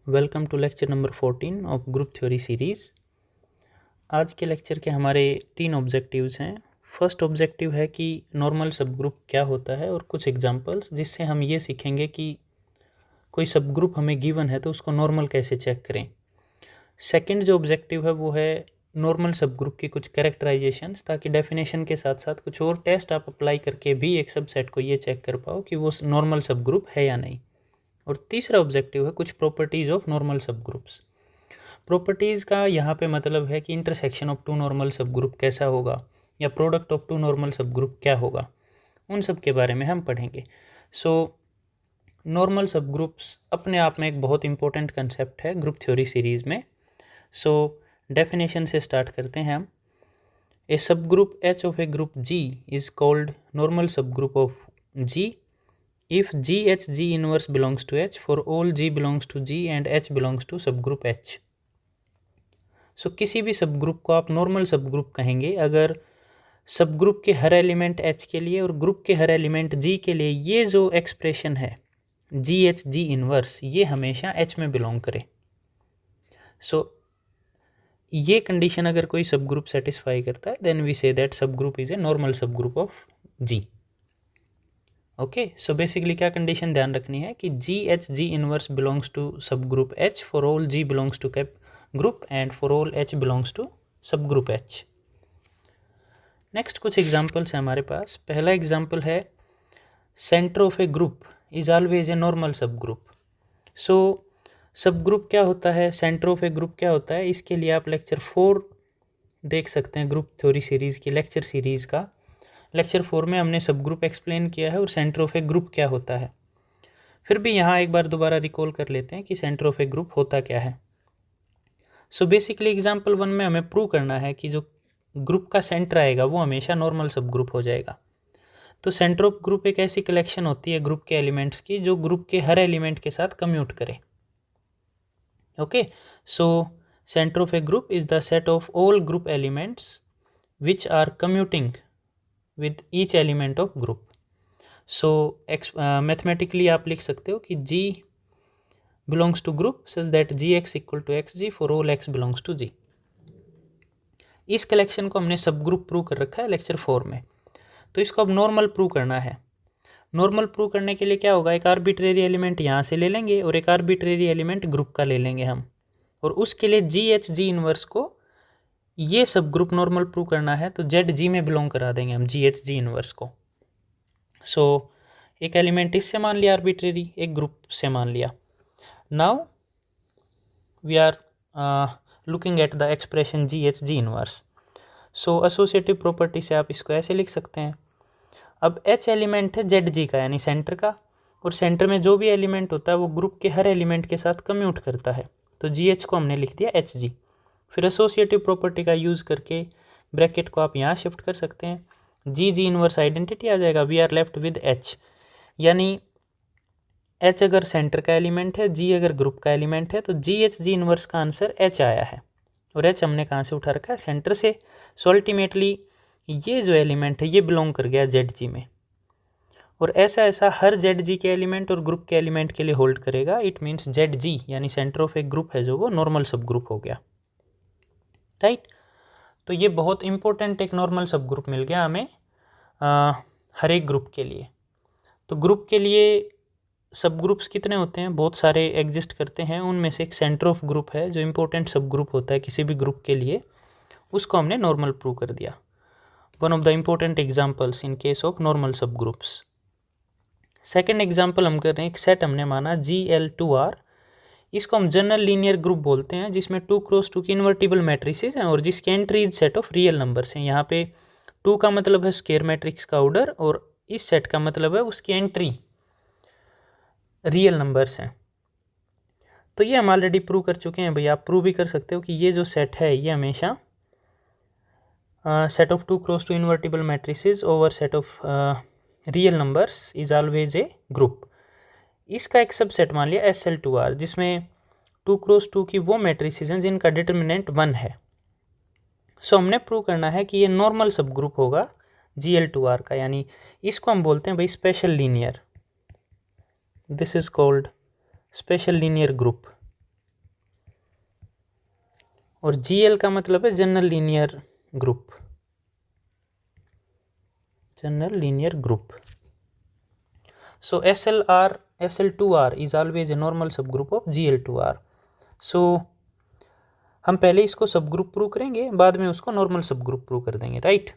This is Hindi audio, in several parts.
Welcome to lecture number 14 of group theory series. आज के लेक्चर के हमारे 3 ऑब्जेक्टिव्स हैं। फर्स्ट ऑब्जेक्टिव है कि नॉर्मल सब ग्रुप क्या होता है और कुछ एग्जांपल्स जिससे हम ये सीखेंगे कि कोई सब ग्रुप हमें गिवन है तो उसको नॉर्मल कैसे चेक करें। सेकंड जो ऑब्जेक्टिव है वो है नॉर्मल सब ग्रुप की कुछ कैरेक्टराइजेशंस, ताकि डेफिनेशन के साथ साथ कुछ और टेस्ट आप अप्लाई करके भी एक सबसेट को ये चेक कर पाओ कि वो नॉर्मल सब ग्रुप है या नहीं। और तीसरा ऑब्जेक्टिव है कुछ प्रॉपर्टीज़ ऑफ नॉर्मल सब ग्रुप्स। प्रॉपर्टीज़ का यहाँ पे मतलब है कि इंटरसेक्शन ऑफ टू नॉर्मल सब ग्रुप कैसा होगा या प्रोडक्ट ऑफ टू नॉर्मल सब ग्रुप क्या होगा, उन सब के बारे में हम पढ़ेंगे। सो नॉर्मल सब ग्रुप्स अपने आप में एक बहुत इंपॉर्टेंट कंसेप्ट है ग्रुप थ्योरी सीरीज़ में। सो डेफिनेशन से स्टार्ट करते हैं हम। A subgroup H of a group G is called normal subgroup of G if GHG inverse belongs to H for all G belongs to G and H belongs to subgroup H। सो किसी भी सब ग्रुप को आप नॉर्मल सब ग्रुप कहेंगे अगर सब ग्रुप के हर एलिमेंट H के लिए और ग्रुप के हर एलिमेंट G के लिए ये जो एक्सप्रेशन है GHG इनवर्स ये हमेशा H में बिलोंग करे। सो ये कंडीशन अगर कोई सब ग्रुप सेटिस्फाई करता है then we say that subgroup is a normal subgroup of G। Okay, so basically क्या कंडीशन ध्यान रखनी है कि G H G inverse belongs to subgroup H for all G belongs to cap group and for all H belongs to subgroup H. Next कुछ एग्जांपल्स हैं हमारे पास। पहला एग्जांपल है centre of a group is always a normal सब ग्रुप। सो सब ग्रुप क्या होता है, सेंटर ऑफ ए ग्रुप क्या होता है, इसके लिए आप लेक्चर 4 देख सकते हैं ग्रुप थ्योरी सीरीज़ की लेक्चर सीरीज़ का। लेक्चर 4 में हमने सब ग्रुप एक्सप्लेन किया है और सेंटर ऑफ ए ग्रुप क्या होता है। फिर भी यहाँ एक बार दोबारा रिकॉल कर लेते हैं कि सेंटर ऑफ ए ग्रुप होता क्या है। सो बेसिकली एग्जांपल 1 में हमें प्रूव करना है कि जो ग्रुप का सेंटर आएगा वो हमेशा नॉर्मल सब ग्रुप हो जाएगा। तो सेंटर ऑफ ग्रुप एक ऐसी कलेक्शन होती है ग्रुप के एलिमेंट्स की जो ग्रुप के हर एलिमेंट के साथ कम्यूट करे। Okay, so centre of a group is the set of all group elements which are commuting with each element of group. So mathematically आप लिख सकते हो कि G belongs to group such that G X equal to X G for all x belongs to G. इस कलेक्शन को हमने सब ग्रुप प्रूव कर रखा है लेक्चर 4 में। तो इसको अब नॉर्मल प्रूव करना है। नॉर्मल प्रूव करने के लिए क्या होगा, एक आर्बिट्रेरी एलिमेंट यहाँ से ले लेंगे और एक आर्बिट्रेरी एलिमेंट ग्रुप का ले लेंगे हम, और उसके लिए जी एच जी इनवर्स को ये सब ग्रुप नॉर्मल प्रूव करना है तो जेड जी में बिलोंग करा देंगे हम जी एच जी इनवर्स को। सो एक एलिमेंट इससे मान लिया आर्बिट्रेरी, एक ग्रुप से मान लिया। Now we are looking at the expression G H G inverse. So associative property से आप इसको ऐसे लिख सकते हैं। अब एच एलिमेंट है जेड जी का यानी सेंटर का, और सेंटर में जो भी एलिमेंट होता है वो ग्रुप के हर एलिमेंट के साथ कम्यूट करता है, तो जी एच को हमने लिख दिया एच जी। फिर एसोसिएटिव प्रॉपर्टी का यूज़ करके ब्रैकेट को आप यहाँ शिफ्ट कर सकते हैं, जी जी इनवर्स आइडेंटिटी आ जाएगा, we are left with H, यानी एच अगर सेंटर का एलिमेंट है, जी अगर ग्रुप का एलिमेंट है, तो जी एच जी इनवर्स का आंसर एच आया है, और एच हमने कहाँ से उठा रखा है, सेंटर से। सो अल्टीमेटली ये जो एलिमेंट है ये बिलोंग कर गया जेड जी में, और ऐसा ऐसा हर जेड जी के एलिमेंट और ग्रुप के एलिमेंट के लिए होल्ड करेगा। इट मीन्स जेड जी यानी सेंटर ऑफ ए ग्रुप है जो वो नॉर्मल सब ग्रुप हो गया, राइट। तो ये बहुत इंपॉर्टेंट एक नॉर्मल सब ग्रुप मिल गया हमें हर एक ग्रुप के लिए। तो ग्रुप के लिए सब ग्रुप्स कितने होते हैं, बहुत सारे एग्जिस्ट करते हैं, उनमें से एक सेंटर ऑफ ग्रुप है जो इंपॉर्टेंट सब ग्रुप होता है किसी भी ग्रुप के लिए, उसको हमने नॉर्मल प्रूव कर दिया। One of the important examples in case of normal सब ग्रुप्स। सेकेंड एग्जांपल हम कर रहे हैं, एक सेट हमने माना GL2R, इसको हम जनरल लीनियर ग्रुप बोलते हैं जिसमें 2x2 की इन्वर्टिबल मैट्रिसेस हैं और जिसके entry is set of real numbers हैं। यहाँ पे 2 का मतलब है स्क्वायर मैट्रिक्स का ऑर्डर और इस सेट का मतलब है उसकी एंट्री रियल नंबर्स हैं। तो ये हम ऑलरेडी प्रूव कर चुके हैं भाई, आप प्रूव भी कर सकते हो कि ये जो सेट है ये हमेशा set of 2x2 invertible matrices over set of real numbers is always A group. इसका एक सबसेट मान लिया SL2R जिसमें 2x2 की वो मैट्रिसेस हैं जिनका डिटर्मिनेंट 1 है। सो हमने प्रूव करना है कि ये नॉर्मल सब ग्रुप होगा GL2R का, यानी इसको हम बोलते हैं भाई special linear, this is called special linear group. और GL का मतलब है general linear group, general linear group. So SL2R is always a normal subgroup of GL2R। सो हम पहले इसको सब ग्रुप प्रूव करेंगे, बाद में उसको नॉर्मल सब ग्रुप प्रूव कर देंगे, राइट।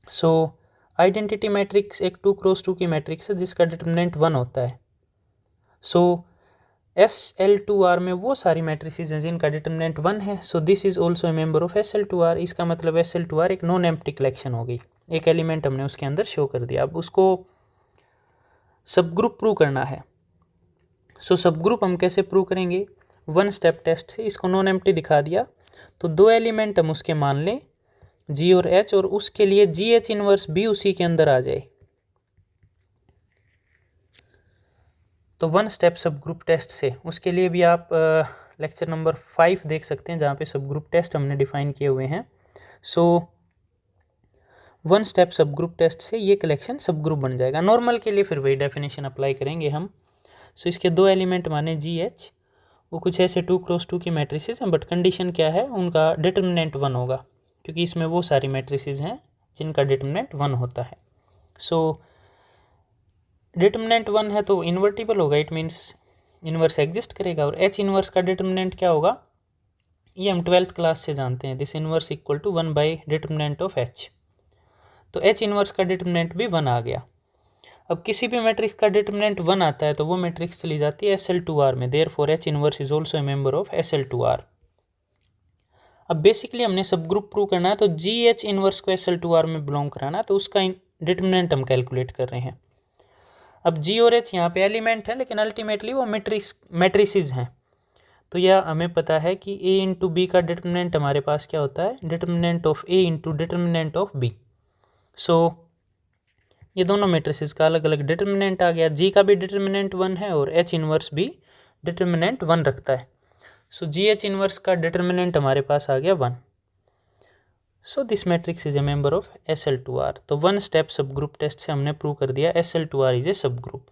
सो आइडेंटिटी मैट्रिक्स एक 2x2 की मैट्रिक्स है जिसका डिटरमिनेंट 1 होता है। सो SL2R में वो सारी मैट्रिसेस हैं जिनका डिटरमिनेंट 1 है। So this is also a member of SL2R। इसका मतलब SL2R एक नॉन एम्प्टी कलेक्शन होगी, एक एलिमेंट हमने उसके अंदर शो कर दिया। अब उसको सब ग्रुप प्रूव करना है। सो सब ग्रुप हम कैसे प्रूव करेंगे, 1 स्टेप टेस्ट से। इसको नॉन एम्प्टी दिखा दिया तो 2 एलिमेंट हम उसके मान लें, G और H, और उसके लिए GH इनवर्स भी उसी के अंदर आ जाए। तो 1 स्टेप सब ग्रुप टेस्ट से, उसके लिए भी आप लेक्चर नंबर 5 देख सकते हैं जहाँ पे सब ग्रुप टेस्ट हमने डिफाइन किए हुए हैं। सो 1 स्टेप सब ग्रुप टेस्ट से ये कलेक्शन सब ग्रुप बन जाएगा। नॉर्मल के लिए फिर वही डेफिनेशन अप्लाई करेंगे हम। सो इसके 2 एलिमेंट माने GH, वो कुछ ऐसे 2x2 की मैट्रिसेस हैं, बट कंडीशन क्या है, उनका डिटरमिनेंट 1 होगा, क्योंकि इसमें वो सारी मैट्रिसेस हैं जिनका डिटरमिनेंट 1 होता है। सो डिटरमिनेंट 1 है तो इन्वर्टिबल होगा, इट मीन्स इन्वर्स एग्जिस्ट करेगा। और H इन्वर्स का डिटरमिनेंट क्या होगा, ये हम 12th क्लास से जानते हैं, this inverse equal to 1 by determinant of H। तो H इन्वर्स का डिटरमिनेंट भी 1 आ गया। अब किसी भी मैट्रिक्स का डिटरमिनेंट 1 आता है तो वो मैट्रिक्स चली जाती है SL2R में, therefore H inverse is also a member of SL2R। अब बेसिकली हमने सब ग्रुप प्रूव करना है, तो GH इन्वर्स को SL2R में बिलोंग कराना है, तो उसका डिटरमिनेंट हम कैलकुलेट कर रहे हैं। अब G और H यहाँ पे एलिमेंट है, लेकिन अल्टीमेटली वो मैट्रिसेस हैं। तो यह हमें पता है कि A इंटू बी का डिटरमिनेंट हमारे पास क्या होता है, determinant of A into determinant of B। सो ये दोनों मैट्रिसेस का अलग अलग डिटरमिनेंट आ गया। G का भी डिटरमिनेंट 1 है और H इन्वर्स भी डिटरमिनेंट 1 रखता है। सो GH इन्वर्स का डिटरमिनेंट हमारे पास आ गया 1। So this matrix is a member of SL2R। तो 1 स्टेप सब ग्रुप टेस्ट से हमने प्रूव कर दिया SL2R is a subgroup.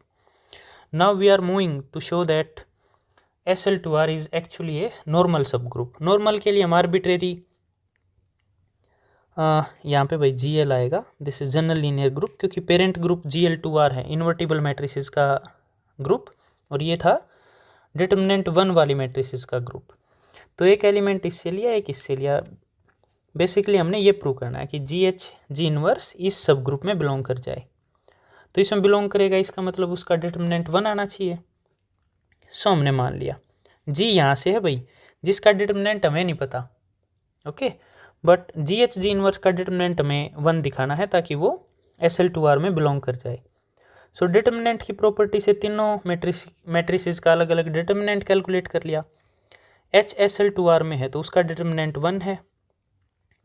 Now we are moving to show that SL2R is actually a normal subgroup. Normal के लिए हम आर्बिट्रेरी यहाँ पे भाई GL आएगा, this is general linear group, क्योंकि पेरेंट ग्रुप GL2R है, इन्वर्टिबल मैट्रिसेस का ग्रुप, और ये था डिटरमिनेंट 1 वाली मैट्रिसेस का ग्रुप। तो एक एलिमेंट इससे लिया, एक इससे लिया। बेसिकली हमने ये प्रूव करना है कि GH G इन्वर्स इस सब ग्रुप में बिलोंग कर जाए। तो इसमें बिलोंग करेगा, इसका मतलब उसका डिटरमिनेंट 1 आना चाहिए। सो हमने मान लिया G यहाँ से है भाई, जिसका डिटरमिनेंट हमें नहीं पता, okay, but GH G inverse का डिटरमिनेंट हमें 1 दिखाना है ताकि वो SL2R में बिलोंग कर जाए। सो डिटरमिनेंट की प्रॉपर्टी से तीनों मैट्रिसेस का अलग अलग डिटरमिनेंट कैलकुलेट कर लिया। H SL2R में है तो उसका डिटरमिनेंट 1 है,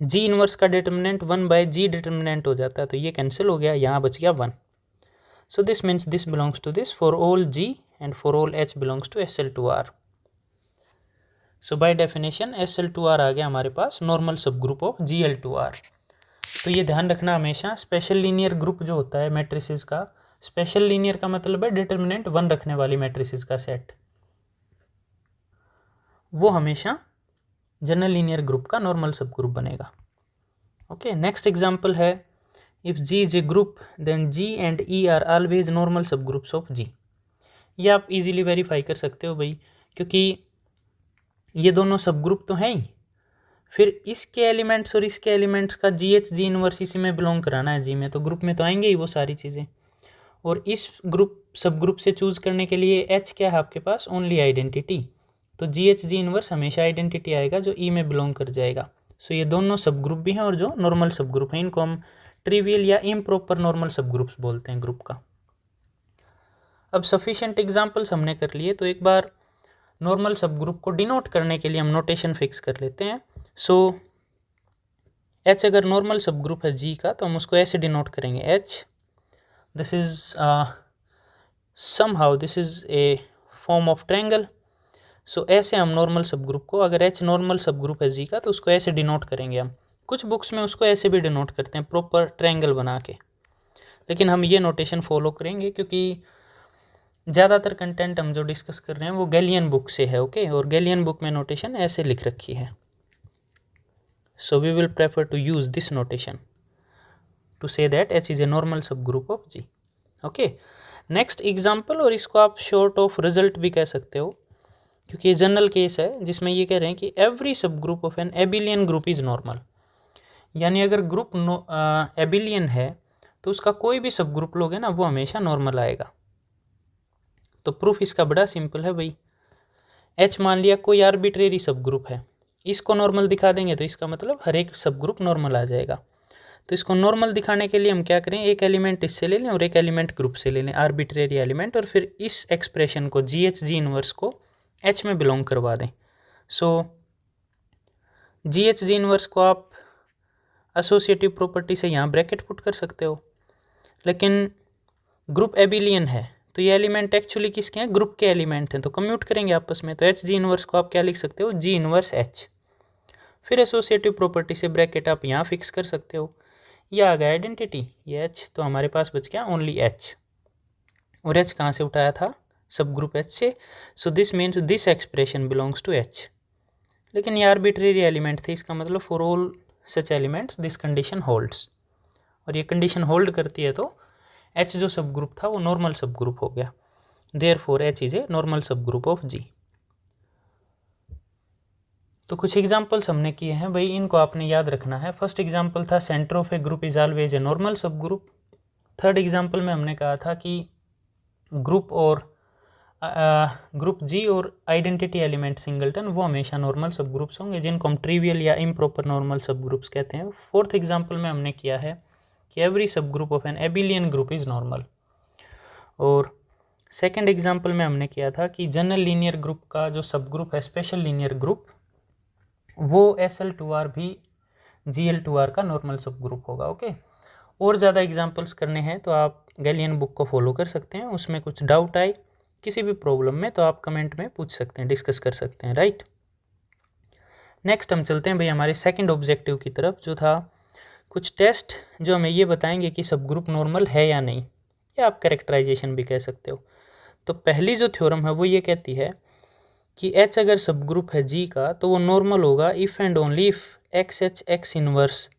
G इन्वर्स का डिटरमिनेंट 1 बाय G डिटरमिनेंट हो जाता है, तो ये कैंसिल हो गया, यहाँ बच गया 1। So this means this belongs to this for all G and for all H belongs to SL2R। So by definition SL2R आ गया हमारे पास normal subgroup of GL2R। तो ये ध्यान रखना हमेशा, स्पेशल लीनियर ग्रुप जो होता है मैट्रिसेस का, स्पेशल लीनियर का मतलब है डिटरमिनेंट 1 रखने वाली मैट्रिसेस का सेट, वो हमेशा जनरल लीनियर ग्रुप का नॉर्मल सब ग्रुप बनेगा। ओके, नेक्स्ट एग्जांपल है, if G is a group then G and E are always normal subgroups of G। ये आप इजीली वेरीफाई कर सकते हो भाई, क्योंकि ये दोनों सब ग्रुप तो हैं ही, फिर इसके एलिमेंट्स और इसके एलिमेंट्स का GH G इनवर्स इसी में बिलोंग कराना है G में, तो ग्रुप में तो आएंगे ही वो सारी चीज़ें। और इस ग्रुप सब ग्रुप से चूज़ करने के लिए H क्या है आपके पास, ओनली आइडेंटिटी, तो GH G इनवर्स हमेशा आइडेंटिटी आएगा जो E में बिलोंग कर जाएगा। सो ये दोनों सब ग्रुप भी हैं और जो नॉर्मल सब ग्रुप हैं, इनको हम ट्रिवियल या इम्प्रॉपर नॉर्मल सब ग्रुप्स बोलते हैं ग्रुप का। अब सफिशिएंट एग्जांपल्स हमने कर लिए, तो एक बार नॉर्मल सब ग्रुप को डिनोट करने के लिए हम नोटेशन फिक्स कर लेते हैं। सो H अगर नॉर्मल सब ग्रुप है G का, तो हम उसको ऐसे डिनोट करेंगे, H this is somehow this is a form of triangle. So ऐसे हम नॉर्मल सब ग्रुप को, अगर H नॉर्मल सब ग्रुप है G का, तो उसको ऐसे डिनोट करेंगे हम। कुछ बुक्स में उसको ऐसे भी डिनोट करते हैं प्रॉपर ट्रायंगल बना के, लेकिन हम ये नोटेशन फॉलो करेंगे क्योंकि ज़्यादातर कंटेंट हम जो डिस्कस कर रहे हैं वो गैलियन बुक से है, ओके, और गैलियन बुक में नोटेशन ऐसे लिख रखी है। So we will prefer to use this notation to say that H is a normal subgroup of G. Okay, next example, और इसको आप शॉर्ट ऑफ रिजल्ट भी कह सकते हो क्योंकि ये जनरल केस है जिसमें ये कह रहे हैं कि every subgroup of an abelian group is normal, यानी अगर ग्रुप एबिलियन है तो उसका कोई भी सब ग्रुप लोगे ना वो हमेशा नॉर्मल आएगा। तो प्रूफ इसका बड़ा सिंपल है भाई, एच मान लिया कोई आर्बिट्रेरी सब ग्रुप है, इसको नॉर्मल दिखा देंगे तो इसका मतलब हर एक सब ग्रुप नॉर्मल आ जाएगा। तो इसको नॉर्मल दिखाने के लिए हम क्या करें, एक एलिमेंट इससे ले लें और एक एलिमेंट ग्रुप से ले लें, आर्बिट्रेरी एलिमेंट, और फिर इस एक्सप्रेशन को जी एच जी इनवर्स को एच में बिलोंग करवा दें। सो जी एच जी इनवर्स को आप एसोसिएटिव प्रॉपर्टी से यहाँ ब्रैकेट पुट कर सकते हो, लेकिन ग्रुप एबिलियन है तो ये एलिमेंट एक्चुअली किसके हैं, ग्रुप के एलिमेंट हैं, तो कम्यूट करेंगे आपस में। तो एच जी इनवर्स को आप क्या लिख सकते हो, जी इनवर्स एच, फिर एसोसिएटिव प्रॉपर्टी से ब्रैकेट आप यहाँ फिक्स कर सकते हो। ये आ गया आइडेंटिटी, ये एच, तो हमारे पास बच गया ओनली एच, और एच कहाँ से उठाया था, सब ग्रुप एच से। So this means this expression belongs to H, लेकिन ये आर्बिट्रेरी एलिमेंट थे, इसका मतलब for all such elements this condition holds, और ये कंडीशन होल्ड करती है तो एच जो सब ग्रुप था वो नॉर्मल सब ग्रुप हो गया। Therefore H is a normal subgroup of G. तो कुछ एग्जाम्पल्स हमने किए हैं भाई, इनको आपने याद रखना है। फर्स्ट एग्जाम्पल था centre of a group is always a normal सब ग्रुप। थर्ड एग्जाम्पल में हमने कहा था कि ग्रुप और ग्रुप जी और आइडेंटिटी एलिमेंट सिंगलटन वो हमेशा नॉर्मल सब ग्रुप्स होंगे, जिनको हम ट्रिवियल या इम्प्रॉपर नॉर्मल सब ग्रुप्स कहते हैं। फोर्थ एग्जाम्पल में हमने किया है कि every subgroup of an abelian group is normal. और सेकेंड एग्जाम्पल में हमने किया था कि जनरल लीनियर ग्रुप का जो सब ग्रुप है स्पेशल लीनियर ग्रुप, वो SL2R भी GL2R का नॉर्मल सब ग्रुप होगा। ओके, और ज़्यादा एग्जाम्पल्स करने हैं तो आप गैलियन बुक को फॉलो कर सकते हैं, उसमें कुछ डाउट आए किसी भी प्रॉब्लम में तो आप कमेंट में पूछ सकते हैं, डिस्कस कर सकते हैं, राइट। नेक्स्ट हम चलते हैं भाई हमारे सेकंड ऑब्जेक्टिव की तरफ, जो था कुछ टेस्ट जो हमें ये बताएंगे कि सब ग्रुप नॉर्मल है या नहीं, या आप कैरेक्टराइजेशन भी कह सकते हो। तो पहली जो थ्योरम है वो ये कहती है कि H अगर सब ग्रुप है G का तो वो नॉर्मल होगा if and only if x H x inverse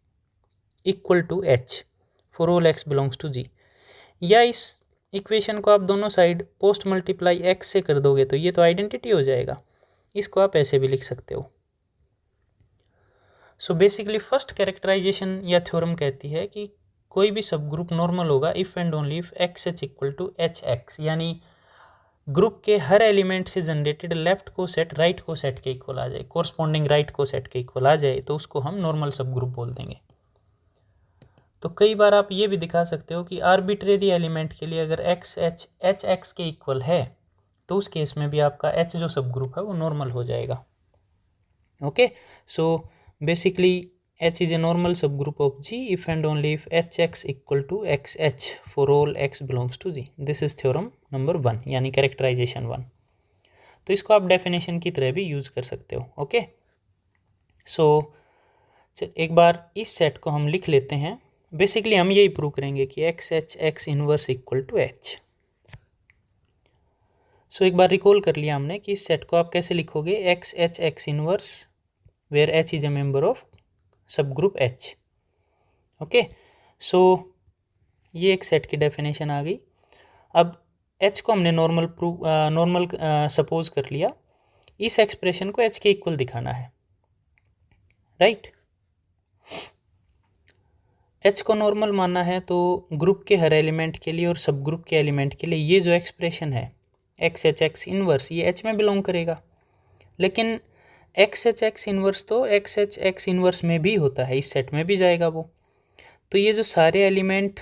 equal to H for all x belongs to G। या इस इक्वेशन को आप दोनों साइड पोस्ट मल्टीप्लाई x से कर दोगे तो ये तो आइडेंटिटी हो जाएगा, इसको आप ऐसे भी लिख सकते हो। सो बेसिकली फर्स्ट कैरेक्टराइजेशन या थ्योरम कहती है कि कोई भी सब ग्रुप नॉर्मल होगा if and only if x H equal to H x, यानी ग्रुप के हर एलिमेंट से generated left coset right को सेट के इक्वल आ जाए, कोरस्पॉन्डिंग राइट को सेट के इक्वल आ जाए, तो उसको हम नॉर्मल सब ग्रुप बोल देंगे। तो कई बार आप ये भी दिखा सकते हो कि आर्बिट्रेरी एलिमेंट के लिए अगर एक्स एच एच एक्स के इक्वल है तो उस केस में भी आपका एच जो सब ग्रुप है वो नॉर्मल हो जाएगा। Okay, so basically H is a normal subgroup of G if and only if H x equal to x H for all x belongs to G. This is theorem number 1 यानी कैरेक्टराइजेशन 1। तो इसको आप डेफिनेशन की तरह भी यूज़ कर सकते हो। ओके, सो एक बार इस सेट को हम लिख लेते हैं। बेसिकली हम यही प्रूव करेंगे कि x H x inverse equal to H. So एक बार रिकॉल कर लिया हमने कि इस सेट को आप कैसे लिखोगे, x H x inverse where H is a member of subgroup H. Okay, so ये एक सेट की डेफिनेशन आ गई। अब एच को हमने नॉर्मल सपोज कर लिया, इस एक्सप्रेशन को एच के इक्वल दिखाना है, राइट। एच को नॉर्मल मानना है तो ग्रुप के हर एलिमेंट के लिए और सब ग्रुप के एलिमेंट के लिए ये जो एक्सप्रेशन है एक्स एच एक्स इनवर्स ये एच में बिलोंग करेगा। लेकिन एक्स एच एक्स इनवर्स तो एक्स एच एक्स इनवर्स में भी होता है, इस सेट में भी जाएगा वो। तो ये जो सारे एलिमेंट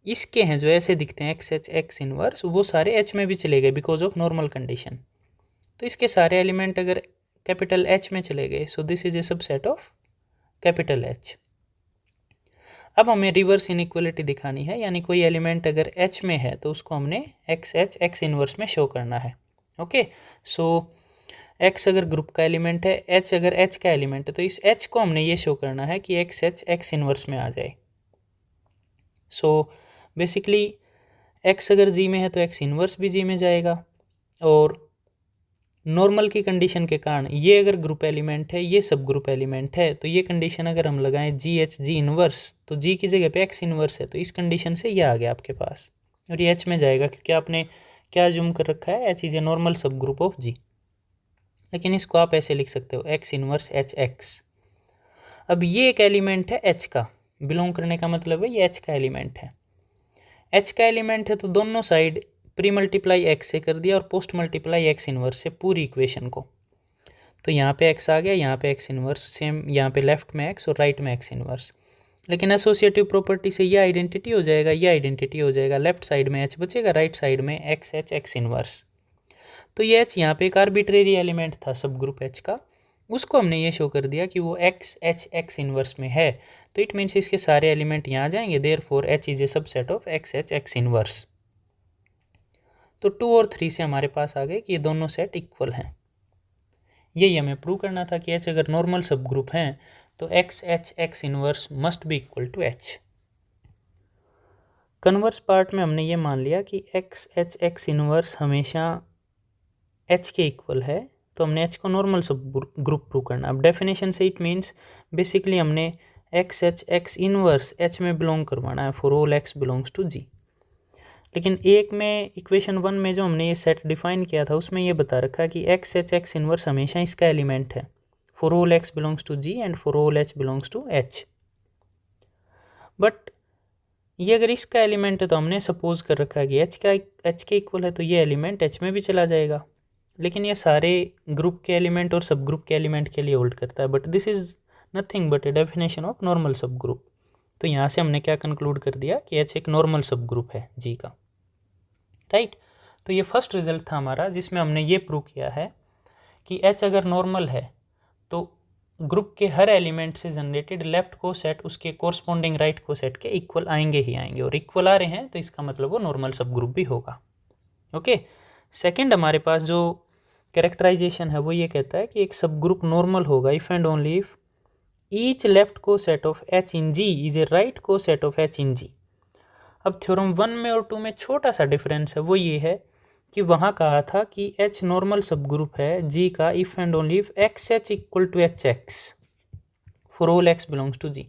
इसके हैं जो ऐसे दिखते हैं एक्स एच एक्स इनवर्स, वो सारे एच में भी चले गए बिकॉज ऑफ नॉर्मल कंडीशन। तो इसके सारे एलिमेंट अगर कैपिटल एच में चले गए, so this is A subset of capital H. अब हमें रिवर्स इनइक्वलिटी दिखानी है, यानी कोई एलिमेंट अगर एच में है तो उसको हमने एक्स एच एक्स इनवर्स में शो करना है। ओके, सो एक्स अगर ग्रुप का एलिमेंट है, एच अगर एच का एलिमेंट है, तो इस एच को हमने ये शो करना है कि एक्स एच एक्स इनवर्स में आ जाए। सो बेसिकली एक्स अगर जी में है तो एक्स इनवर्स भी जी में जाएगा, और नॉर्मल की कंडीशन के कारण ये अगर ग्रुप एलिमेंट है, ये सब ग्रुप एलिमेंट है, तो ये कंडीशन अगर हम लगाएं जी एच जी इनवर्स, तो जी की जगह पे एक्स इनवर्स है, तो इस कंडीशन से ये आ गया आपके पास, और ये एच में जाएगा क्योंकि आपने क्या जूम कर रखा है, H is a normal subgroup of जी। लेकिन इसको आप ऐसे लिख सकते हो एक्स इनवर्स एच एक्स। अब ये एक एलिमेंट है एच का, बिलोंग करने का मतलब है ये एच का एलिमेंट है। एच का एलिमेंट है तो दोनों साइड प्री मल्टीप्लाई एक्स से कर दिया और पोस्ट मल्टीप्लाई एक्स इनवर्स से पूरी इक्वेशन को। तो यहाँ पे एक्स आ गया, यहाँ पे एक्स इनवर्स, सेम यहाँ पे लेफ्ट में एक्स और राइट में एक्स इनवर्स। लेकिन एसोसिएटिव प्रॉपर्टी से ये आइडेंटिटी हो जाएगा, ये आइडेंटिटी हो जाएगा, लेफ्ट साइड में एच बचेगा, राइट साइड में एक्स एच एक्स इनवर्स। तो ये एच यहाँ पे एक आर्बिट्रेरी एलिमेंट था सब ग्रुप एच का, उसको हमने ये शो कर दिया कि वो एक्स एच एक्स इनवर्स में है, तो इट मीन्स इसके सारे एलिमेंट यहाँ जाएंगे, therefore H is A subset of x H x inverse. तो 2 और 3 से हमारे पास आ गए कि ये दोनों सेट इक्वल हैं। यही हमें प्रूव करना था कि एच अगर नॉर्मल सब ग्रुप हैं तो X H x inverse must be equal to H. Converse part में हमने ये मान लिया कि एक्स एच एक्स इनवर्स हमेशा एच के इक्वल है, तो हमने एच को नॉर्मल सब ग्रुप प्रूव करना। अब डेफिनेशन से इट मीन्स बेसिकली हमने x H x inverse H में बिलोंग करवाना है for all x belongs to G. लेकिन एक में इक्वेशन 1 में जो हमने ये सेट डिफाइन किया था उसमें ये बता रखा है कि एक्स एच एक्स इनवर्स हमेशा इसका एलिमेंट है for all x belongs to G and for all H belongs to H. But ये अगर इसका एलिमेंट है तो हमने सपोज कर रखा है कि एच के इक्वल है, तो ये एलिमेंट एच में भी चला जाएगा। लेकिन ये सारे ग्रुप के एलिमेंट और सब ग्रुप के एलिमेंट के लिए होल्ड करता है, but this is nothing but a definition of normal subgroup. तो यहाँ से हमने क्या कंक्लूड कर दिया कि एच एक नॉर्मल सब ग्रुप है जी का, राइट। तो ये फर्स्ट रिजल्ट था हमारा जिसमें हमने ये प्रूव किया है कि एच अगर नॉर्मल है तो ग्रुप के हर एलिमेंट से जनरेटेड लेफ्ट को सेट उसके कोरस्पॉन्डिंग राइट को सेट के इक्वल आएंगे ही आएंगे, और इक्वल आ रहे हैं तो इसका मतलब वो नॉर्मल सब ग्रुप भी होगा। ओके, सेकंड हमारे पास जो कैरेक्टराइजेशन है वो ये कहता है कि एक सब ग्रुप नॉर्मल होगा if and only if each left coset of H in G is a right को set of H in G. अब थ्योरम 1 में और 2 में छोटा सा डिफरेंस है, वो ये है कि वहाँ कहा था कि एच नॉर्मल सब ग्रुप है जी का if and only if x H equal to H x for all x belongs to G.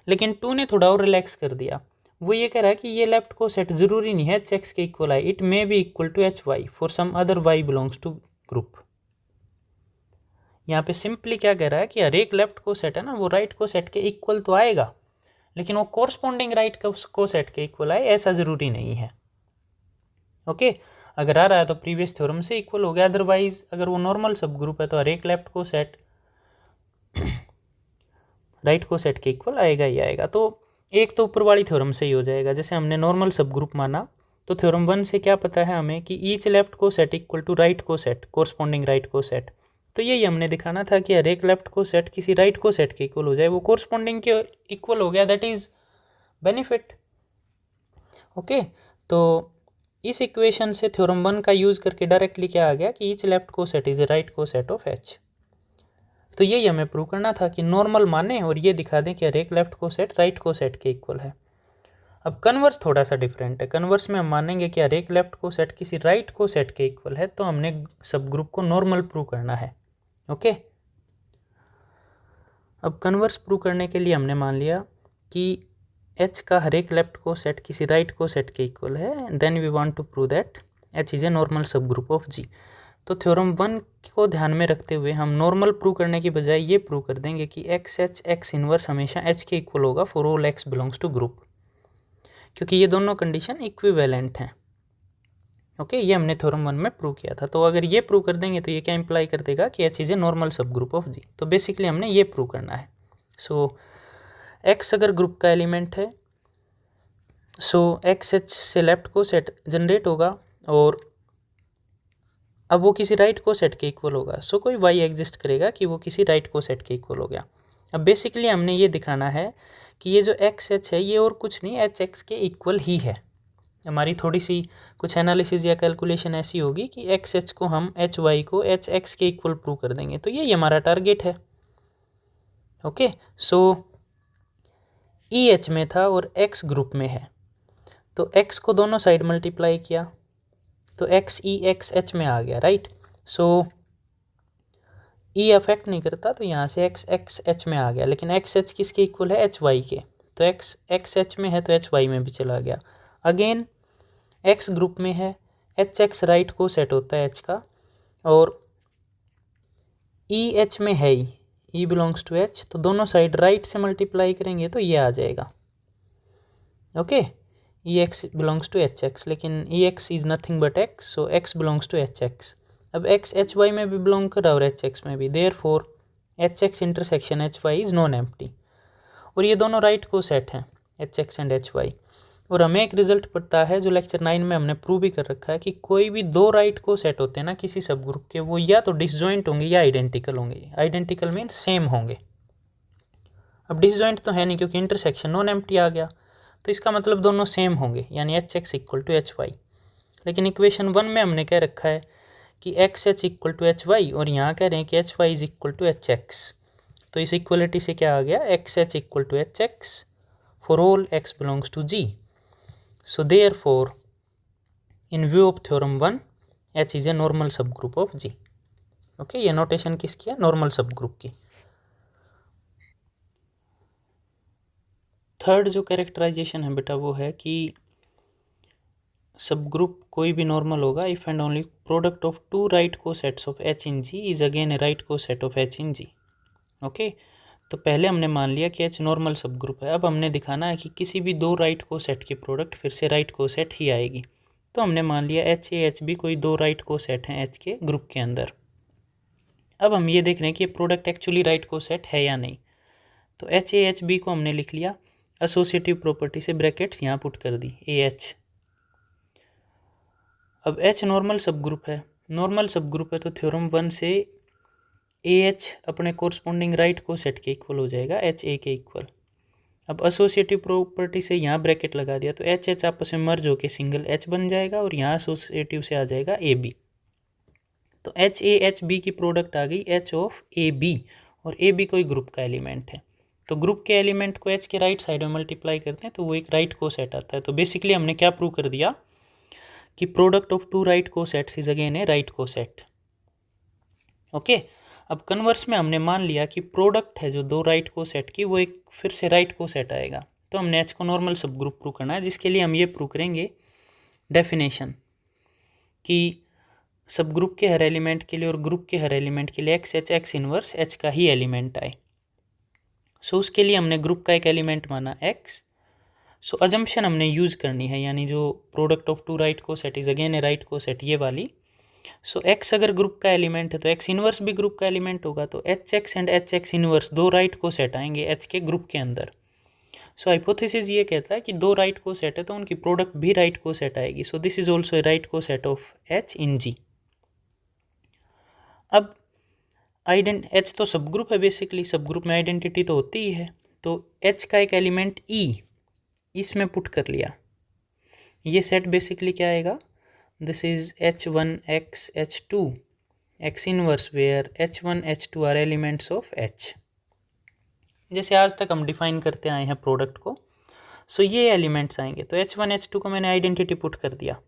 लेकिन 2 ने थोड़ा और रिलैक्स कर दिया, वो ये कह रहा है कि ये लेफ्ट को सेट ज़रूरी नहीं है एच एक्स के इक्वल आए, it may be equal to H Y for some other Y belongs to group. यहाँ पे सिंपली क्या कह रहा है कि हर एक लेफ्ट को सेट है ना वो राइट को सेट के इक्वल तो आएगा, लेकिन वो कोरस्पॉन्डिंग राइट को सेट के इक्वल आए ऐसा ज़रूरी नहीं है। ओके, अगर आ रहा है तो प्रीवियस थ्योरम से इक्वल हो गया, अदरवाइज अगर वो नॉर्मल सब ग्रुप है तो हर एक लेफ्ट को सेट राइट को सेट के इक्वल आएगा ही आएगा। तो एक तो ऊपर वाली थ्योरम से ही हो जाएगा, जैसे हमने नॉर्मल सब ग्रुप माना तो थ्योरम 1 से क्या पता है हमें कि ईच लेफ्ट को सेट इक्वल टू राइट को सेट कोरस्पॉन्डिंग राइट को सेट। तो यही हमने दिखाना था कि हर एक लेफ्ट को सेट किसी राइट को सेट के इक्वल हो जाए, वो कोरस्पॉन्डिंग के इक्वल हो गया, दैट इज़ बेनिफिट। ओके, तो इस इक्वेशन से थ्योरम 1 का यूज़ करके डायरेक्टली क्या आ गया कि ईच लेफ्ट को सेट इज ए राइट को सेट ऑफ एच। तो यही हमें प्रूव करना था कि नॉर्मल माने और ये दिखा दें कि हर एक लेफ्ट को सेट राइट को सेट के इक्वल है। अब कन्वर्स थोड़ा सा डिफरेंट है, कन्वर्स में हम मानेंगे कि हर एक लेफ्ट को सेट किसी राइट को सेट के इक्वल है, तो हमने सब ग्रुप को नॉर्मल प्रूव करना है। ओके, अब कन्वर्स प्रूव करने के लिए हमने मान लिया कि एच का हर एक लेफ्ट को सेट किसी राइट को सेट के इक्वल है, then we want to prove that H is a normal subgroup of G. तो थ्योरम 1 को ध्यान में रखते हुए हम नॉर्मल प्रूव करने की बजाय ये प्रूव कर देंगे कि एक्स एच एक्स इनवर्स हमेशा एच के इक्वल होगा for all x belongs to group, क्योंकि ये दोनों कंडीशन इक्विवेलेंट हैं। ओके, ये हमने थ्योरम 1 में प्रूव किया था। तो अगर ये प्रूव कर देंगे तो ये क्या इंप्लाई कर देगा कि H is a normal subgroup of G. तो बेसिकली हमने ये प्रूव करना है। सो एक्स अगर ग्रुप का एलिमेंट है सो एक्स एच से लेफ्ट को सेट जनरेट होगा और अब वो किसी राइट को सेट के इक्वल होगा, सो कोई वाई एग्जिस्ट करेगा कि वो किसी राइट को सेट के इक्वल हो गया। अब बेसिकली हमने ये दिखाना है कि ये जो एक्स एच है ये और कुछ नहीं एच एक्स के इक्वल ही है। हमारी थोड़ी सी कुछ एनालिसिस या कैलकुलेशन ऐसी होगी कि एक्स एच को हम एच वाई को एच एक्स के इक्वल प्रूव कर देंगे, तो यही हमारा टारगेट है। ओके, सो ई एच में था और एक्स ग्रुप में है, तो एक्स को दोनों साइड मल्टीप्लाई किया तो एक्स ई एक्स एच में आ गया, राइट। सो ई अफेक्ट नहीं करता, तो यहाँ से एक्स एक्स एच में आ गया, लेकिन एक्स एच किसके इक्वल है, एच वाई के, तो एक्स एक्स एच में है तो एच वाई में भी चला गया। अगेन एक्स ग्रुप में है, एच एक्स राइट को सेट होता है एच का, और ई एच में है ही, ई बिलोंग्स टू एच, तो दोनों साइड राइट से मल्टीप्लाई करेंगे तो ये आ जाएगा। Okay, e x belongs to H x, लेकिन e x is nothing but x, so x belongs to H x. अब एक्स एच वाई में भी बिलोंग कर रहा है और एच एक्स में भी, therefore H X intersection H Y is non empty, और ये दोनों राइट को सेट हैं H X and H Y. और हमें एक रिजल्ट पता है जो लेक्चर 9 में हमने प्रूव भी कर रखा है कि कोई भी दो राइट को सेट होते हैं ना किसी सब ग्रुप के, वो या तो डिसजॉइंट होंगे या आइडेंटिकल होंगे। आइडेंटिकल मीन सेम होंगे। अब डिसजॉइंट तो है नहीं क्योंकि इंटरसेक्शन नॉन एम्प्टी आ गया, तो इसका मतलब दोनों सेम होंगे, यानी H x equal to H Y. लेकिन इक्वेशन 1 में हमने कह रखा है कि x H equal to H Y, और यहाँ कह रहे हैं कि H Y is equal to H X, तो इस इक्वलिटी से क्या आ गया, X H equal to H x for all x belongs to G. So therefore in view of theorem 1 H is a normal subgroup of G. Okay, ये नोटेशन किसकी है, नॉर्मल सब ग्रुप की। थर्ड जो कैरेक्टराइजेशन है बेटा वो है कि सब ग्रुप कोई भी नॉर्मल होगा if and only product of two right cosets of H in G is again a right को set of H in G. Okay, तो पहले हमने मान लिया कि एच नॉर्मल सब ग्रुप है, अब हमने दिखाना है कि किसी भी दो राइट को सेट की प्रोडक्ट फिर से राइट को सेट ही आएगी। तो हमने मान लिया एच ए एच बी कोई दो राइट को सेट हैं एच के ग्रुप के अंदर। अब हम ये देख रहे हैं कि ये प्रोडक्ट एक्चुअली राइट को सेट है या नहीं। तो एच ए एच बी को हमने लिख लिया, एसोसिएटिव प्रॉपर्टी से ब्रैकेट्स यहाँ पुट कर दी, ए एच। अब एच नॉर्मल सब ग्रुप है, नॉर्मल सब ग्रुप है तो थ्योरम 1 से ए एच अपने कोरस्पॉन्डिंग राइट को सेट के इक्वल हो जाएगा, एच ए के इक्वल। अब एसोसिएटिव प्रॉपर्टी से यहाँ ब्रैकेट लगा दिया तो एच एच आपस में मर्ज होकर सिंगल एच बन जाएगा, और यहाँ एसोसिएटिव से आ जाएगा ए बी। तो एच ए एच बी की प्रोडक्ट आ गई एच ऑफ ए बी, और ए बी कोई ग्रुप का एलिमेंट है, तो ग्रुप के एलिमेंट को एच के राइट साइड में मल्टीप्लाई करते हैं तो वो एक राइट को सेट आता है। तो बेसिकली हमने क्या प्रूव कर दिया कि प्रोडक्ट ऑफ टू राइट को sets is again a right को सेट। ओके, अब कन्वर्स में हमने मान लिया कि प्रोडक्ट है जो दो राइट को सेट की वो एक फिर से राइट को सेट आएगा, तो हमने एच को नॉर्मल सब ग्रुप प्रूव करना है, जिसके लिए हम ये प्रूव करेंगे डेफिनेशन कि सब ग्रुप के हर एलिमेंट के लिए और ग्रुप के हर एलिमेंट के लिए x H x inverse H का ही एलिमेंट आए। सो उसके लिए हमने ग्रुप का एक एलिमेंट माना एक्स। सो अजम्पशन हमने यूज़ करनी है, यानी जो प्रोडक्ट ऑफ टू राइट को set is again a right को सेट, ये वाली। सो एक्स अगर ग्रुप का एलिमेंट है तो एक्स इनवर्स भी ग्रुप का एलिमेंट होगा, तो H X and H x inverse दो राइट को सेट आएंगे एच के ग्रुप के अंदर। सो हाइपोथेसिस ये कहता है कि दो राइट को सेट है तो उनकी प्रोडक्ट भी राइट को सेट आएगी। So this is also a right को set of H in G. अब एच तो सब ग्रुप है, बेसिकली सब ग्रुप में आइडेंटिटी तो होती ही है, तो एच का एक एलिमेंट ई इसमें पुट कर लिया। ये सेट बेसिकली क्या आएगा, this is H1 X H2 X inverse where H1 H2 are elements of H। जैसे आज तक हम डिफाइन करते आए हैं प्रोडक्ट को, सो ये एलिमेंट्स आएंगे, तो H1 H2 को मैंने आइडेंटिटी पुट कर दिया,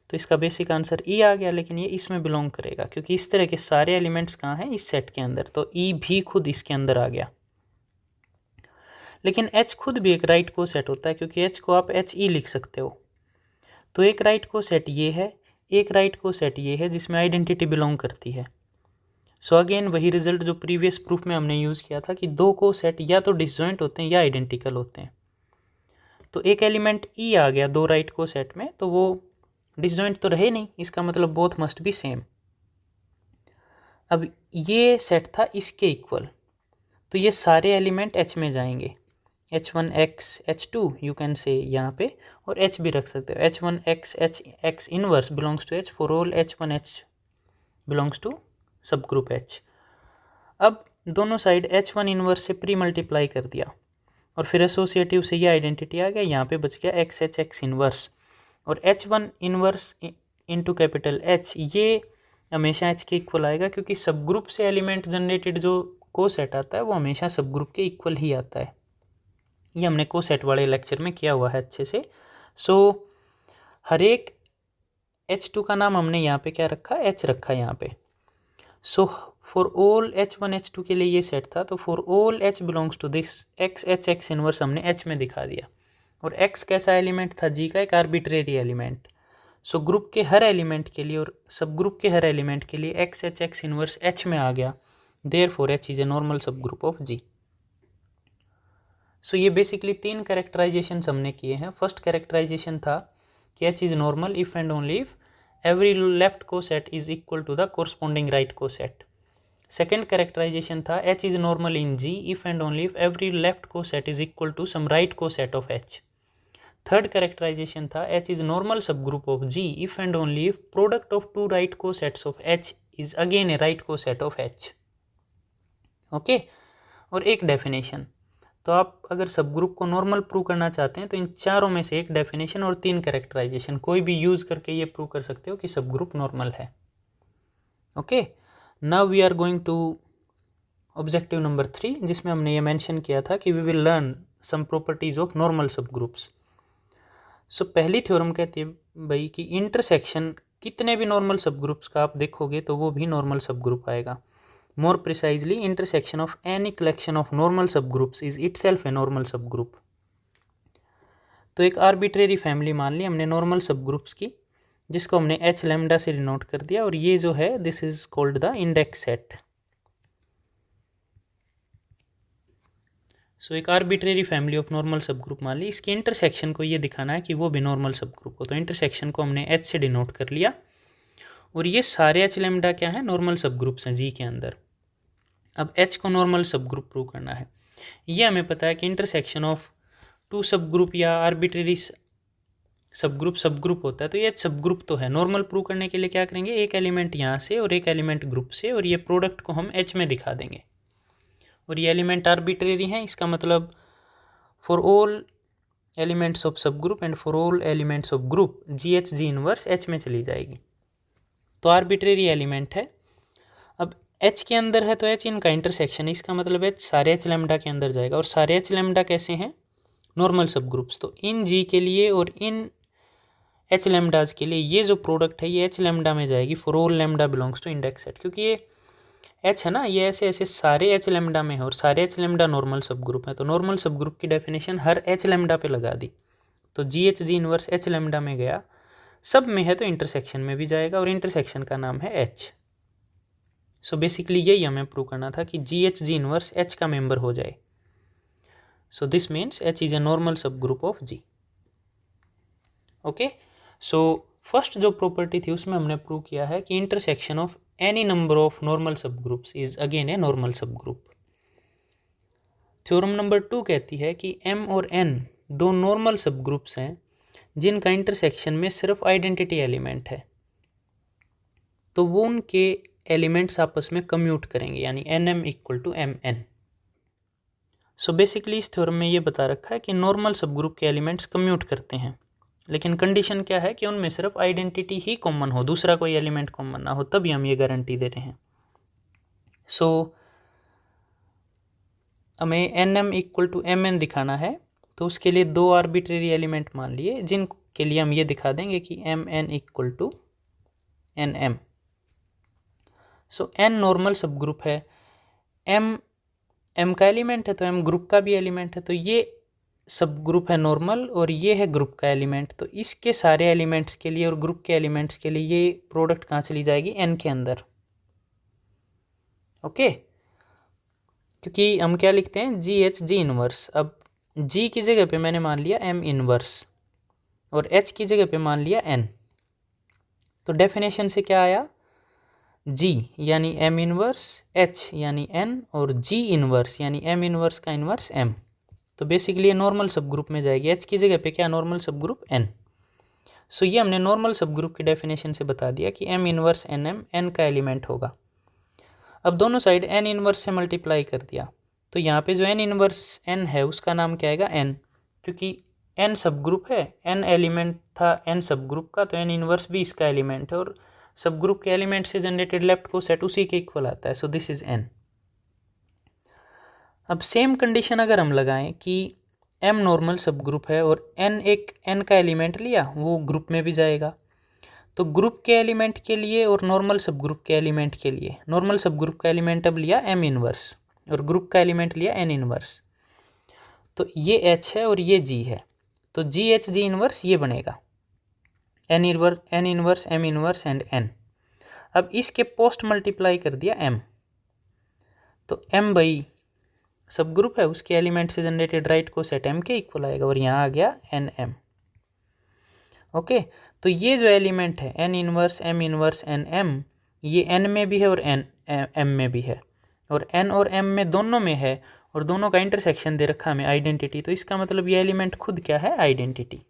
तो इसका बेसिक आंसर ई आ गया, लेकिन ये इसमें बिलोंग करेगा क्योंकि इस तरह के सारे एलिमेंट्स कहाँ हैं, इस सेट के अंदर, तो ई भी खुद इसके अंदर आ गया। लेकिन एच खुद भी एक राइट को सेट होता है, क्योंकि एच को आप एच ई लिख सकते हो, तो एक राइट को सेट ये है, एक राइट को सेट ये है जिसमें आइडेंटिटी बिलोंग करती है। सो अगेन वही रिजल्ट जो प्रीवियस प्रूफ में हमने यूज़ किया था कि दो को सेट या तो डिसजॉइंट होते हैं या आइडेंटिकल होते हैं, तो एक एलिमेंट ई आ गया दो राइट को सेट में, तो वो डिसजॉइंट तो रहे नहीं, इसका मतलब बोथ मस्ट बी सेम। अब ये सेट था इसके इक्वल, तो ये सारे एलिमेंट एच में जाएंगे, H1 X H2 you can say यहाँ पे, और H भी रख सकते हो, H1 X H X inverse belongs to H for all H1 H belongs to subgroup H। अब दोनों साइड H1 इनवर्स से प्री मल्टीप्लाई कर दिया, और फिर एसोसिएटिव से ये आइडेंटिटी आ गया, यहाँ पे बच गया X H X इनवर्स, और H1 inverse into capital H, ये हमेशा H के इक्वल आएगा, क्योंकि सब ग्रुप से एलिमेंट जनरेटेड जो को सेट आता है वो हमेशा सब ग्रुप के इक्वल ही आता है। ये हमने को सेट वाले लेक्चर में किया हुआ है अच्छे से। सो हर एक H2 का नाम हमने यहाँ पे क्या रखा, H रखा यहाँ पे। So for all H1 H2 के लिए ये सेट था, तो for all H belongs to this X H X inverse हमने H में दिखा दिया। और X कैसा एलिमेंट था, G का एक आर्बिट्रेरी एलिमेंट। सो ग्रुप के हर एलिमेंट के लिए और सब ग्रुप के हर एलिमेंट के लिए X H X inverse H में आ गया, therefore H is a normal subgroup of G। सो ये बेसिकली 3 कैरेक्टराइजेशन हमने किए हैं। फर्स्ट कैरेक्टराइजेशन था कि H is normal if and only if every left coset is equal to the corresponding right coset. Second characterization था H is normal in G if and only if every left coset is equal to some right coset of H। Third characterization था H is normal subgroup of G if and only if product of two right cosets of H is again a right coset of H। Okay, और एक डेफिनेशन, तो आप अगर सब ग्रुप को नॉर्मल प्रूव करना चाहते हैं तो इन चारों में से एक डेफिनेशन और 3 कैरेक्टराइजेशन कोई भी यूज़ करके ये प्रूव कर सकते हो कि सब ग्रुप नॉर्मल है। Okay, now we are going to objective number 3, जिसमें हमने ये मेंशन किया था कि we will learn some properties of normal subgroups. So पहली थ्योरम कहती है भाई कि इंटरसेक्शन कितने भी नॉर्मल सब ग्रुप्स का आप देखोगे तो वो भी नॉर्मल सब ग्रुप आएगा। More precisely, intersection of any collection of normal subgroups is itself a normal subgroup. तो एक आर्बिट्रेरी फैमिली मान ली हमने नॉर्मल सब ग्रुप्स की, जिसको हमने H लैम्डा से डिनोट कर दिया, और ये जो है this is called the index set. So एक arbitrary family of normal subgroup मान ली, इसके इंटरसेक्शन को ये दिखाना है कि वो भी नॉर्मल सब ग्रुप हो, तो इंटरसेक्शन को हमने H से डिनोट कर लिया। और ये सारे H लैम्डा क्या है, नॉर्मल सब ग्रुप्स हैं G के अंदर। अब H को नॉर्मल सब ग्रुप प्रूव करना है। ये हमें पता है कि इंटरसेक्शन ऑफ टू सब ग्रुप या आर्बिट्रेरी सब ग्रुप होता है, तो ये सब ग्रुप तो है। नॉर्मल प्रूव करने के लिए क्या करेंगे, एक एलिमेंट यहाँ से और एक एलिमेंट ग्रुप से, और ये प्रोडक्ट को हम H में दिखा देंगे। और ये एलिमेंट आर्बिट्रेरी हैं, इसका मतलब फॉर ऑल एलिमेंट्स ऑफ सब group and for all elements of group G inverse H में चली जाएगी। तो आर्बिट्रेरी एलिमेंट है, अब H के अंदर है तो H इनका इंटरसेक्शन है, इसका मतलब H सारे H लैम्डा के अंदर जाएगा। और सारे H लैम्डा कैसे हैं, नॉर्मल सब ग्रुप्स। तो इन G के लिए और इन H लैम्डाज के लिए ये जो प्रोडक्ट है ये H लैम्डा में जाएगी for all lambda belongs to index set, क्योंकि ये H है ना, ये ऐसे ऐसे सारे H लैम्डा में है और सारे H lambda normal subgroup है। तो नॉर्मल सब ग्रुप की डेफिनेशन हर H लैम्डा पे लगा दी, तो G इनवर्स H लैम्डा में गया, सब में है तो इंटरसेक्शन में भी जाएगा, और इंटरसेक्शन का नाम है H। सो बेसिकली यही हमें प्रूव करना था कि G इनवर्स H का मेंबर हो जाए। So this means H is a normal subgroup of G। Okay, so first जो प्रॉपर्टी थी उसमें हमने प्रूव किया है कि intersection of any number of normal subgroups is again a normal subgroup. Theorem number 2 कहती है कि M और N दो नॉर्मल सब ग्रुप्स हैं जिनका इंटरसेक्शन में सिर्फ आइडेंटिटी एलिमेंट है, तो वो उनके एलिमेंट्स आपस में कम्यूट करेंगे, यानी NM equal to MN। So basically इस थ्योरम में ये बता रखा है कि नॉर्मल सब ग्रुप के एलिमेंट्स कम्यूट करते हैं, लेकिन कंडीशन क्या है कि उनमें सिर्फ आइडेंटिटी ही कॉमन हो, दूसरा कोई एलिमेंट कॉमन ना हो, तभी हम ये गारंटी दे रहे हैं। सो हमें NM इक्वल टू MN दिखाना है, तो उसके लिए दो आर्बिट्रेरी एलिमेंट मान लिए, जिनके लिए हम ये दिखा देंगे कि MN equal to NM। So N normal subgroup है, M का एलिमेंट है तो M ग्रुप का भी एलिमेंट है, तो ये सब ग्रुप है नॉर्मल और ये है ग्रुप का एलिमेंट। तो इसके सारे एलिमेंट्स के लिए और ग्रुप के एलिमेंट्स के लिए ये प्रोडक्ट कहाँ चली जाएगी, N के अंदर। ओके, क्योंकि हम क्या लिखते हैं, G इनवर्स। अब G की जगह पे मैंने मान लिया M इनवर्स और H की जगह पे मान लिया N, तो डेफिनेशन से क्या आया, G यानी M इनवर्स, H यानी N और G इनवर्स यानी M इनवर्स का इनवर्स M। तो बेसिकली ये नॉर्मल सब ग्रुप में जाएगी, H की जगह पे क्या, नॉर्मल सब ग्रुप N। सो ये हमने नॉर्मल सब ग्रुप की डेफिनेशन से बता दिया कि M इनवर्स NM N का एलिमेंट होगा। अब दोनों साइड N इनवर्स से मल्टीप्लाई कर दिया, तो यहाँ पे जो N इनवर्स N है उसका नाम क्या आएगा, N, क्योंकि N सब ग्रुप है, N एलिमेंट था N सब ग्रुप का, तो N इनवर्स भी इसका एलिमेंट है, और सब ग्रुप के एलिमेंट से जनरेटेड लेफ्ट को सेट उसी के इक्वल आता है, सो दिस इज N। अब सेम कंडीशन अगर हम लगाएं कि M नॉर्मल सब ग्रुप है और N एक N का एलिमेंट लिया, वो ग्रुप में भी जाएगा, तो ग्रुप के एलिमेंट के लिए और नॉर्मल सब ग्रुप के एलिमेंट के लिए, नॉर्मल सब ग्रुप का एलिमेंट अब लिया m इनवर्स और ग्रुप का एलिमेंट लिया n इनवर्स। तो ये h है और ये g है, तो g h g इनवर्स ये बनेगा n inverse m inverse and n। अब इसके पोस्ट मल्टीप्लाई कर दिया m, तो m बाई सब ग्रुप है उसके एलिमेंट से जनरेटेड राइट को सेट m के इक्वल आएगा और यहाँ आ गया n m। ओके, तो ये जो एलिमेंट है n inverse m inverse n m, ये n में भी है और n m में भी है, और n और m में दोनों में है और दोनों का इंटरसेक्शन दे रखा हमें आइडेंटिटी, तो इसका मतलब ये एलिमेंट खुद क्या है, आइडेंटिटी।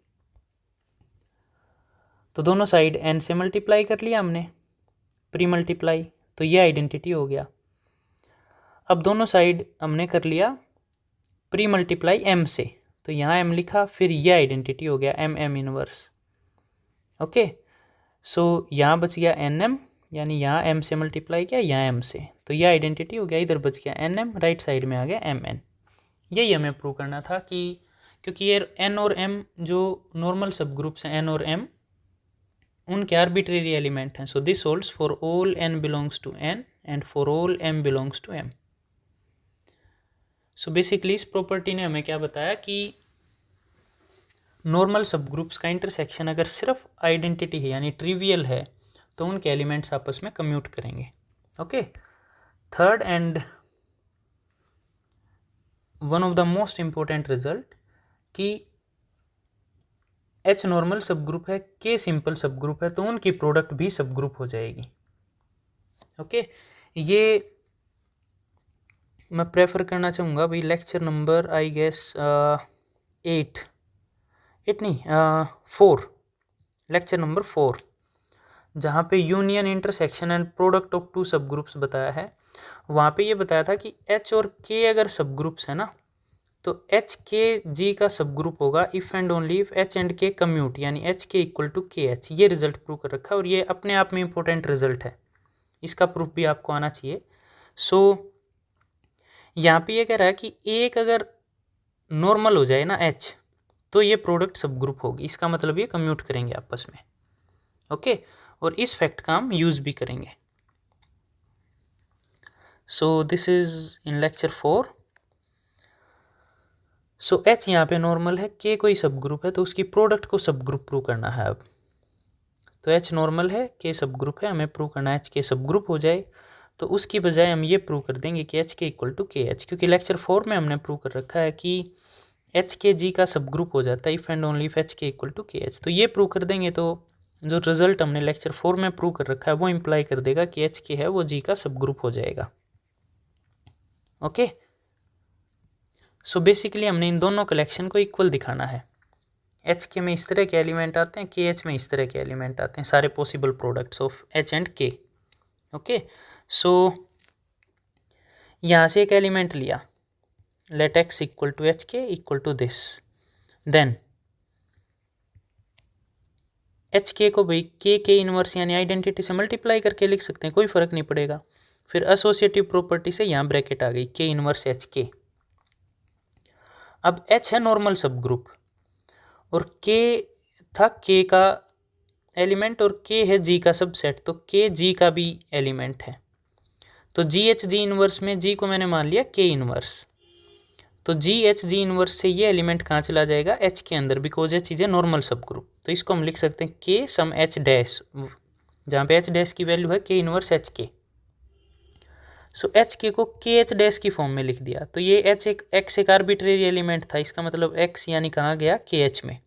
तो दोनों साइड n से मल्टीप्लाई कर लिया हमने, प्री मल्टीप्लाई, तो ये आइडेंटिटी हो गया। अब दोनों साइड हमने कर लिया प्री मल्टीप्लाई m से, तो यहाँ m लिखा, फिर ये आइडेंटिटी हो गया m इनवर्स। ओके, सो यहाँ बच गया nm, यानी यहाँ m से मल्टीप्लाई किया, यहाँ m से, तो ये आइडेंटिटी हो गया, इधर बच गया nm, राइट साइड में आ गया mn। यही हमें प्रूव करना था कि क्योंकि ये n और m जो नॉर्मल सब ग्रुप्स हैं n और m, उनके आर्बिट्रेरी एलिमेंट हैं। So this holds for all n belongs to n and for all m belongs to m। So basically इस प्रॉपर्टी ने हमें क्या बताया कि नॉर्मल सब ग्रुप्स का इंटरसेक्शन अगर सिर्फ आइडेंटिटी है यानी ट्रिवियल है तो उनके एलिमेंट्स आपस में कम्यूट करेंगे। Okay, third and one of the most important result कि H नॉर्मल सब ग्रुप है, K सिंपल सब ग्रुप है, तो उनकी प्रोडक्ट भी सब ग्रुप हो जाएगी। ओके, ये मैं प्रेफर करना चाहूँगा भाई lecture number I guess 4, lecture number 4, जहाँ पे union intersection and product of two subgroups बताया है। वहाँ पे ये बताया था कि H और K अगर सब ग्रुप्स है ना, तो H K G का सब ग्रुप होगा if and only if H and K commute, यानी H K equal to KH। ये रिजल्ट प्रूव कर रखा है और ये अपने आप में इंपॉर्टेंट रिजल्ट है, इसका प्रूफ भी आपको आना चाहिए। सो यहाँ पे ये कह रहा है कि एक अगर नॉर्मल हो जाए ना H, तो ये प्रोडक्ट सब ग्रुप होगी, इसका मतलब ये कम्यूट करेंगे आपस में। ओके, और इस फैक्ट का हम यूज़ भी करेंगे। So this is in lecture 4। So H यहाँ पे नॉर्मल है, K कोई सब ग्रुप है, तो उसकी प्रोडक्ट को सब ग्रुप प्रूव करना है। अब तो H नॉर्मल है, K सब ग्रुप है, हमें प्रूव करना है H K सब ग्रुप हो जाए, तो उसकी बजाय हम ये प्रूव कर देंगे कि H K equal to KH, क्योंकि लेक्चर 4 में हमने प्रूव कर रखा है कि H K G का सब ग्रुप हो जाता है if and only if H K equal to KH। तो ये प्रूव कर देंगे तो जो रिजल्ट हमने लेक्चर 4 में प्रूव कर रखा है वो इम्प्लाई कर देगा कि H K है वो G का सब ग्रुप हो जाएगा। ओके, सो बेसिकली हमने इन दोनों कलेक्शन को इक्वल दिखाना है। H K में इस तरह के एलिमेंट आते हैं, KH में इस तरह के एलिमेंट आते हैं, सारे possible products of H and K। Okay, so यहाँ से एक एलिमेंट लिया, let x equal to H K equal to this, then H K को भाई K इनवर्स यानी आइडेंटिटी से मल्टीप्लाई करके लिख सकते हैं, कोई फ़र्क नहीं पड़ेगा। फिर एसोसिएटिव प्रॉपर्टी से यहाँ ब्रैकेट आ गई K इनवर्स H K। अब H है नॉर्मल सब ग्रुप और K था K का एलिमेंट और K है G का सबसेट, तो K G का भी एलिमेंट है। तो G H G इनवर्स में G को मैंने मान लिया K इनवर्स, तो G H G इनवर्स से ये एलिमेंट कहाँ चला जाएगा, H के अंदर, because H is a normal subgroup. तो इसको हम लिख सकते हैं K सम H डैश, जहाँ पे H डैश की वैल्यू है K इनवर्स H K। सो H K को K H डैश की फॉर्म में लिख दिया, तो ये H एक X एक आर्बिट्रेरी एलिमेंट था, इसका मतलब X यानी कहाँ गया, K H में।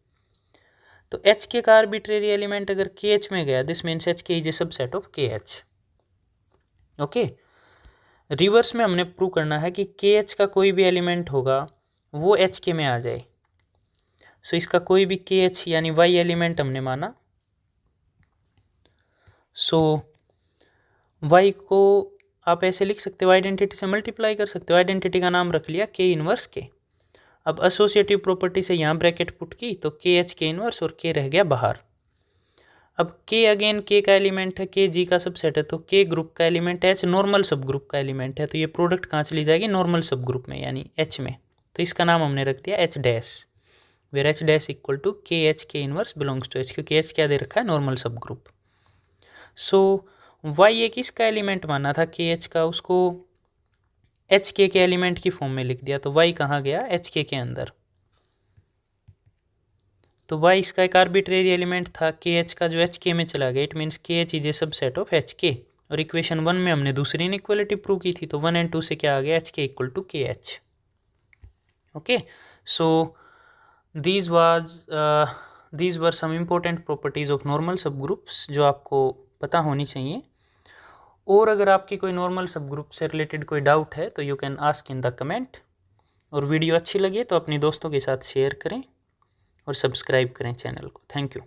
तो H K का आर्बिट्रेरी एलिमेंट अगर K H में गया, this means H K is a subset of K H। Okay, reverse में हमने प्रूव करना है कि KH का कोई भी एलिमेंट होगा वो HK में आ जाए। सो इसका कोई भी KH यानी Y एलिमेंट हमने माना, सो Y को आप ऐसे लिख सकते हो, आइडेंटिटी से मल्टीप्लाई कर सकते हो, आइडेंटिटी का नाम रख लिया K इनवर्स K। अब एसोसिएटिव प्रॉपर्टी से यहाँ ब्रैकेट पुट की तो KH K इनवर्स और K रह गया बाहर। अब K अगेन K का एलिमेंट है, K G का सबसेट है, तो K ग्रुप का एलिमेंट H नॉर्मल सब ग्रुप का एलिमेंट है, तो ये प्रोडक्ट कहाँ चली जाएगी, नॉर्मल सब ग्रुप में यानी H में। तो इसका नाम हमने रख दिया H dash, where H dash equal to KH K inverse belongs to H, क्योंकि H क्या दे रखा है, नॉर्मल सब ग्रुप। सो वाई एक इसका एलिमेंट माना था के एच का, उसको एच के एलिमेंट की फॉर्म में लिख दिया, तो वाई कहाँ गया, एच के अंदर। तो वाई इसका एक आर्बिट्रेरी एलिमेंट था, के एच का जो एच के में चला गया, इट मीन्स के H is A subset of H के। और इक्वेशन 1 में हमने दूसरी इनइक्वालिटी प्रूव की थी, तो 1 और 2 से क्या आ गया, एच के इक्वल टू के H. Okay, so these were some important properties of normal subgroups जो आपको पता होनी चाहिए। और अगर आपकी कोई नॉर्मल सब ग्रुप से रिलेटेड कोई डाउट है तो you can ask in the comment. और वीडियो अच्छी लगे तो अपने दोस्तों के साथ शेयर करें और सब्सक्राइब करें चैनल को। Thank you.